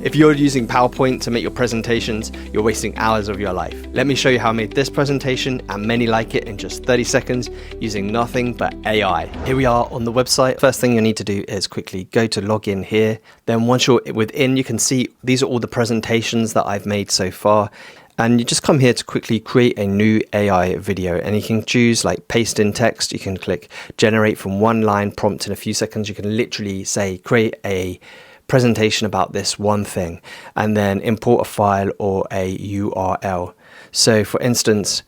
If you're using PowerPoint to make your presentations, you're wasting hours of your life. Let me show you how I made this presentation and many like it in just 30 seconds using nothing but AI. Here we are on the website. First thing you need to do is quickly go to login here. Then once you're within, you can see these are all the presentations that I've made so far. And you just come here to quickly create a new AI video, and you can choose like paste in text. You can click generate from one line prompt in a few seconds. You can literally say create a presentation about this one thing and then import a file or a URL. So for instance,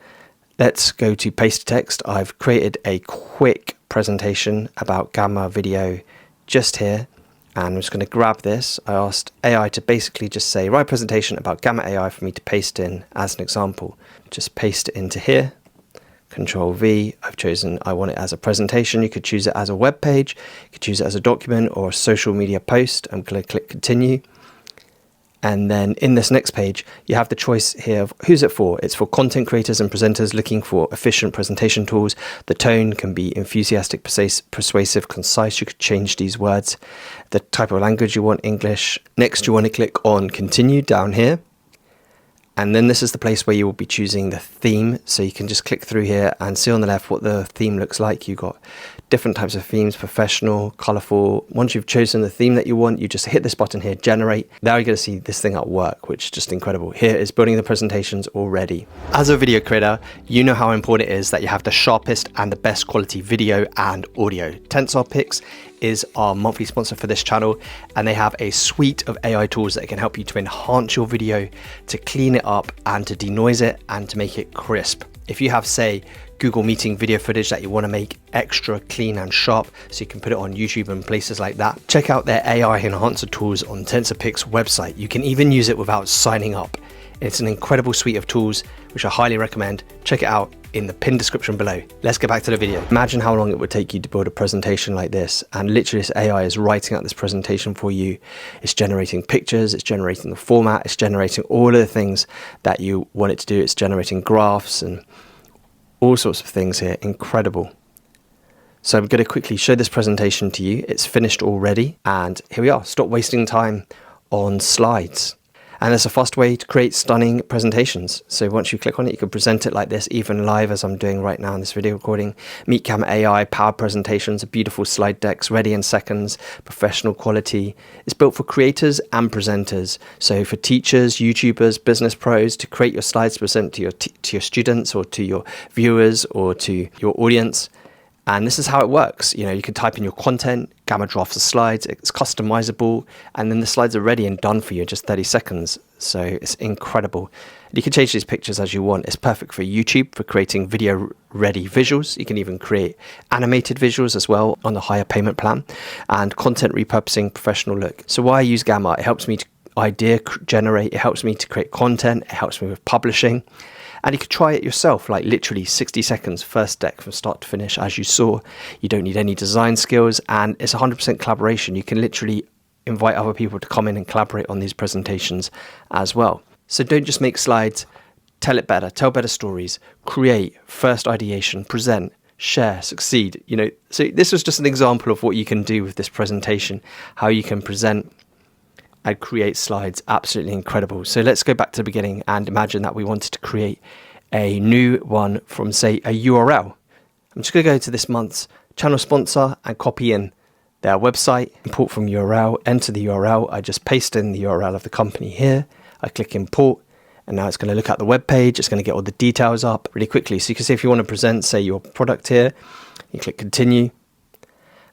let's go to paste text. I've created a quick presentation about Gamma video just here. And I'm just going to grab this. I asked AI to basically just say, write a presentation about Gamma AI for me to paste in as an example. Just paste it into here. Control V. I've chosen I want it as a presentation. You could choose it as a web page. You could choose it as a document or a social media post. I'm going to click continue. And then in this next page, you have the choice here of who's it for. It's for content creators and presenters looking for efficient presentation tools. The tone can be enthusiastic, persuasive, concise. You could change these words. The type of language you want, English. Next, you want to click on continue down here. And then this is the place where you will be choosing the theme. So you can just click through here and see on the left what the theme looks like. You've got different types of themes, professional, colorful. Once you've chosen the theme that you want, you just hit this button here, generate. Now you're going to see this thing at work, which is just incredible. Here is building the presentations already. As a video creator, you know how important it is that you have the sharpest and the best quality video and audio. TensorPix is our monthly sponsor for this channel, and they have a suite of AI tools that can help you to enhance your video, to clean it up and to denoise it and to make it crisp. If you have, say, Google Meeting video footage that you want to make extra clean and sharp so you can put it on YouTube and places like that, check out their AI enhancer tools on TensorPix website. You can even use it without signing up. It's an incredible suite of tools which I highly recommend. Check it out in the pinned description below. Let's get back to the video. Imagine how long it would take you to build a presentation like this, and literally this AI is writing out this presentation for you. It's generating pictures, it's generating the format, it's generating all of the things that you want it to do. It's generating graphs and all sorts of things here. Incredible. So I'm going to quickly show this presentation to you. It's finished already, and here we are. Stop wasting time on slides. And there's a fast way to create stunning presentations. So once you click on it, you can present it like this, even live as I'm doing right now in this video recording. Meet Gamma AI, power presentations, beautiful slide decks, ready in seconds, professional quality. It's built for creators and presenters. So for teachers, YouTubers, business pros, to create your slides to present to your students or to your viewers or to your audience. And this is how it works. You know, you can type in your content, Gamma drafts the slides, it's customizable, and then the slides are ready and done for you in just 30 seconds. So it's incredible. You can change these pictures as you want. It's perfect for YouTube, for creating video ready visuals. You can even create animated visuals as well on the higher payment plan, and content repurposing, professional look. So why I use Gamma? It helps me to idea generate, it helps me to create content, it helps me with publishing. And you could try it yourself, like literally 60 seconds, first deck from start to finish. As you saw, you don't need any design skills, and it's 100% collaboration. You can literally invite other people to come in and collaborate on these presentations as well. So don't just make slides, tell it better, tell better stories, create, first ideation, present, share, succeed. You know, so this was just an example of what you can do with this presentation, how you can present and create slides. Absolutely incredible. So let's go back to the beginning and imagine that we wanted to create a new one from, say, a URL. I'm just going to go to this month's channel sponsor and copy in their website, import from URL, enter the URL. I just paste in the URL of the company here. I click import, and now it's going to look at the web page. It's going to get all the details up really quickly. So you can see if you want to present, say, your product here, you click continue,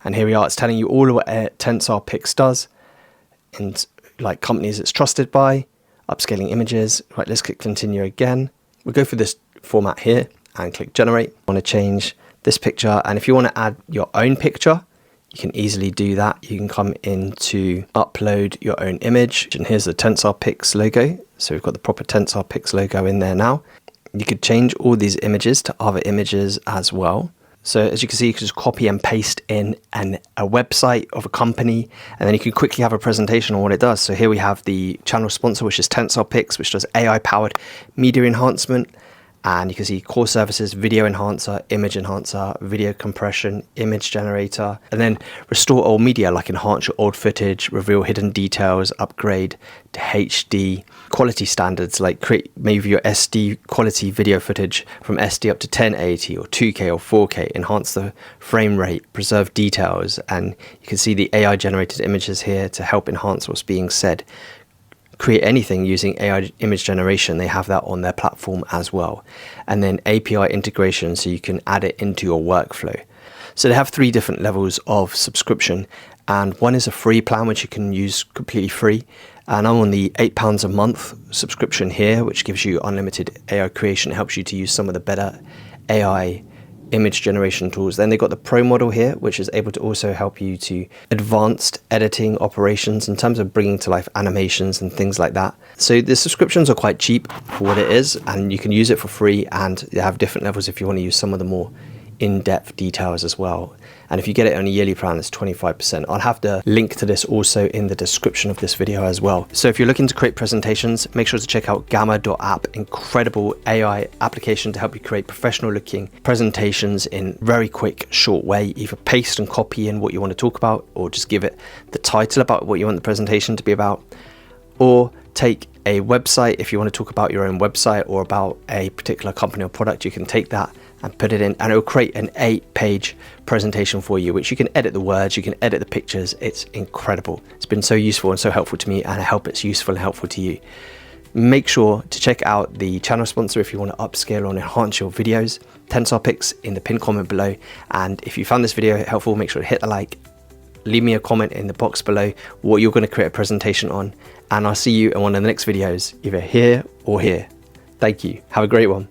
and here we are. It's telling you all of what TensorPix does and like companies it's trusted by, upscaling images. Right, let's click continue again. We'll go for this format here and click generate. I want to change this picture, and if you want to add your own picture, you can easily do that. You can come into upload your own image, and here's the TensorPix logo. So we've got the proper TensorPix logo in there now. You could change all these images to other images as well. So as you can see, you can just copy and paste in a website of a company, and then you can quickly have a presentation on what it does. So here we have the channel sponsor, which is TensorPix, which does AI-powered media enhancement. And you can see core services, video enhancer, image enhancer, video compression, image generator, and then restore old media, like enhance your old footage, reveal hidden details, upgrade to HD, quality standards, like create maybe your SD quality video footage from SD up to 1080 or 2K or 4K, enhance the frame rate, preserve details, and you can see the AI generated images here to help enhance what's being said. Create anything using AI image generation, they have that on their platform as well. And then API integration, so you can add it into your workflow. So they have 3 different levels of subscription, and one is a free plan which you can use completely free, and I'm on the £8 a month subscription here, which gives you unlimited AI creation. It helps you to use some of the better AI image generation tools. Then they got the pro model here, which is able to also help you to advanced editing operations in terms of bringing to life animations and things like that. So the subscriptions are quite cheap for what it is, and you can use it for free, and they have different levels if you want to use some of the more in-depth details as well. And if you get it on a yearly plan, it's 25%. I'll have the link to this also in the description of this video as well. So if you're looking to create presentations, make sure to check out gamma.app, incredible AI application to help you create professional looking presentations in very quick, short way. Either paste and copy in what you want to talk about, or just give it the title about what you want the presentation to be about, or take a website. If you want to talk about your own website or about a particular company or product, you can take that and put it in, and it will create an 8-page presentation for you, which you can edit the words, you can edit the pictures. It's incredible. It's been so useful and so helpful to me, and I hope it's useful and helpful to you. Make sure to check out the channel sponsor if you want to upscale or enhance your videos, TensorPix, in the pinned comment below. And if you found this video helpful, make sure to hit the like, leave me a comment in the box below what you're going to create a presentation on, and I'll see you in one of the next videos, either here or here. Thank you. Have a great one.